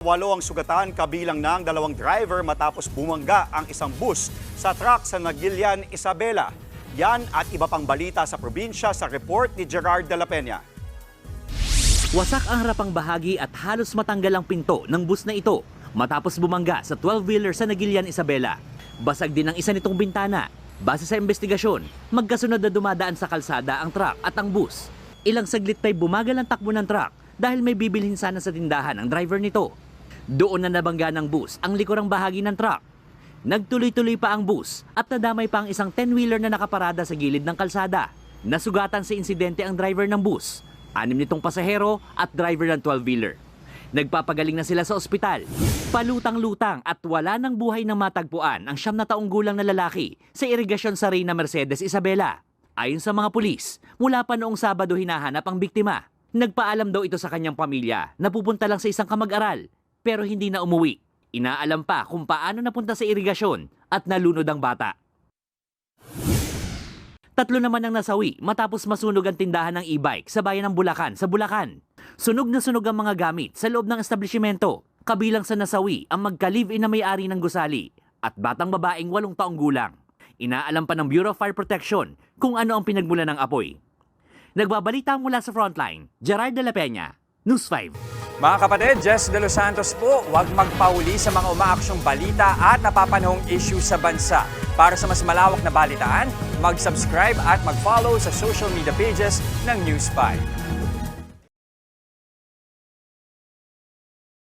Walo ang sugatan kabilang ng dalawang driver matapos bumangga ang isang bus sa truck sa Nagilian, Isabela. Yan at iba pang balita sa probinsya sa report ni Gerard de la Peña. Wasak ang harapang bahagi at halos matanggal ang pinto ng bus na ito matapos bumangga sa 12-wheeler sa Nagilian, Isabela. Basag din ang isa nitong bintana. Base sa investigasyon, magkasunod na dumadaan sa kalsada ang truck at ang bus. Ilang saglit pa'y bumagal ang takbo ng truck dahil may bibilhin sana sa tindahan ang driver nito. Doon na nabangga ng bus ang likurang bahagi ng truck. Nagtuloy-tuloy pa ang bus at nadamay pa ang isang 10-wheeler na nakaparada sa gilid ng kalsada. Nasugatan sa insidente ang driver ng bus, 6 nitong pasahero at driver ng 12-wheeler. Nagpapagaling na sila sa ospital. Palutang-lutang at wala ng buhay na matagpuan ang 9 na taong gulang na lalaki sa irigasyon sa Reyna Mercedes, Isabela. Ayon sa mga pulis, mula pa noong Sabado hinahanap ang biktima. Nagpaalam daw ito sa kanyang pamilya na pupunta lang sa isang kamag-aral pero hindi na umuwi. Inaalam pa kung paano napunta sa irigasyon at nalunod ang bata. 3 naman ang nasawi matapos masunog ang tindahan ng e-bike sa bayan ng Bulacan, sa Bulacan. Sunog na sunog ang mga gamit sa loob ng establishmento. Kabilang sa nasawi ang magka-live-in na may-ari ng gusali at batang babaeng 8 taong gulang. Inaalam pa ng Bureau of Fire Protection kung ano ang pinagmulan ng apoy. Nagbabalita mula sa Frontline, Gerard de la Peña, News 5. Mga kapatid, Jess De Los Santos po, huwag magpauli sa mga umaaksyong balita at napapanahong issue sa bansa. Para sa mas malawak na balitaan, mag-subscribe at mag-follow sa social media pages ng News 5.